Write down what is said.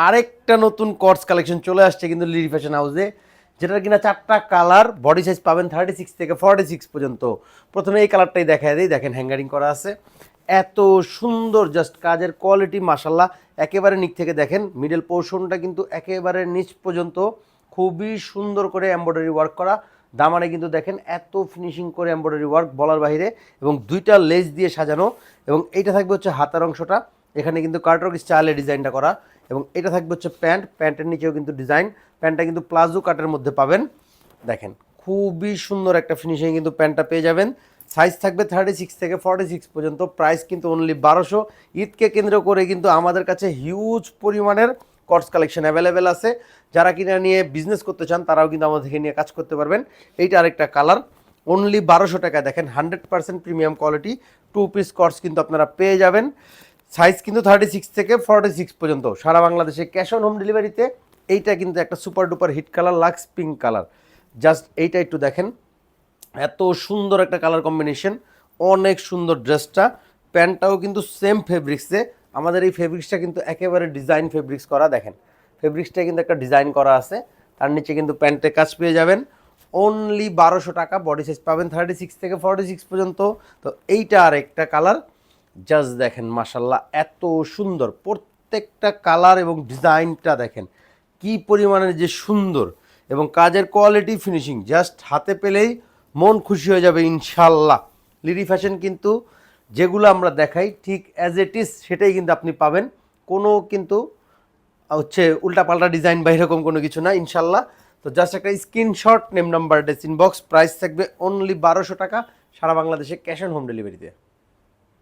আরেকটা নতুন কটস কালেকশন চলে আসছে কিন্তু লিরি ফ্যাশন হাউসে, যেটার কিনা 4টা কালার, বডি সাইজ পাবেন 36 থেকে 46 পর্যন্ত। প্রথমে এই কালারটাই দেখায় দিই, দেখেন হ্যাঙ্গারিং করা আছে, এত সুন্দর, জাস্ট কাজের কোয়ালিটি মাশাল্লাহ একেবারে নিচ থেকে দেখেন, মিডল পোর্শনটা কিন্তু একেবারে নিচ পর্যন্ত খুবই সুন্দর করে এমব্রয়ডারি ওয়ার্ক করা। দামানে কিন্তু দেখেন এত ফিনিশিং করে এমব্রয়ডারি ওয়ার্ক বলার বাইরে, এবং 2টা লেস দিয়ে সাজানো। এবং এইটা থাকবে হচ্ছে হাতার অংশটা, এখানে কিন্তু কার্টওয়ার্ক স্টাইলে ডিজাইনটা করা। এবং এটা থাকবে হচ্ছে প্যান্ট, প্যান্টের নিচেও কিন্তু ডিজাইন, প্যান্টটা কিন্তু প্লাজো কাটের মধ্যে পাবেন। দেখেন খুবই সুন্দর একটা ফিনিশিং কিন্তু প্যান্টটা পেয়ে যাবেন। সাইজ থাকবে 36 থেকে 46 পর্যন্ত। প্রাইস কিন্তু অনলি 1200। ঈদকে কেন্দ্র করে কিন্তু আমাদের কাছে হিউজ পরিমাণের কটস কালেকশন অ্যাভেলেবেল আছে। যারা কিনা নিয়ে বিজনেস করতে চান তারাও কিন্তু আমাদের থেকে নিয়ে কাজ করতে পারবেন। এইটা আরেকটা কালার, অনলি 1200 টাকা। দেখেন 100% প্রিমিয়াম কোয়ালিটি 2 পিস কটস কিন্তু আপনারা পেয়ে যাবেন। সাইজ কিন্তু 36 থেকে 46 পর্যন্ত, সারা বাংলাদেশে ক্যাশ অন হোম ডেলিভারিতে। এইটা কিন্তু একটা super duper hit colour, Lux pink colour. Just এইটা একটু দেখেন, এত সুন্দর একটা কালার কম্বিনেশন, অনেক সুন্দর ড্রেসটা। প্যান্টটাও কিন্তু সেম ফেব্রিক্সে, আমাদের এই ফেব্রিক্সটা কিন্তু একেবারে ডিজাইন ফেব্রিক্স করা। দেখেন ফেব্রিক্সটা কিন্তু একটা ডিজাইন করা আছে, তার নিচে কিন্তু প্যান্টের কাজ পেয়ে যাবেন। অনলি 1200 টাকা, বডি সাইজ পাবেন 36 থেকে 46 পর্যন্ত। তো এইটা আর একটা কালার, জাস্ট দেখেন মাশাল্লাহ এত সুন্দর, প্রত্যেকটা কালার এবং ডিজাইনটা দেখেন কি পরিমাণের যে সুন্দর, এবং কাজের কোয়ালিটি ফিনিশিং জাস্ট হাতে পেলেই মন খুশি হয়ে যাবে ইনশাল্লাহ। লিরি ফ্যাশন কিন্তু যেগুলো আমরা দেখাই ঠিক অ্যাজ ইট ইজ সেটাই কিন্তু আপনি পাবেন, কোনো কিন্তু হচ্ছে উল্টাপাল্টা ডিজাইন বা এরকম কোনো কিছু না ইনশাল্লাহ। তো জাস্ট একটা স্ক্রিনশট, নেম নাম্বার, ডেস ইনবক্স, প্রাইস থাকবে অনলি 1200 টাকা, সারা বাংলাদেশে ক্যাশ অন হোম ডেলিভারিতে।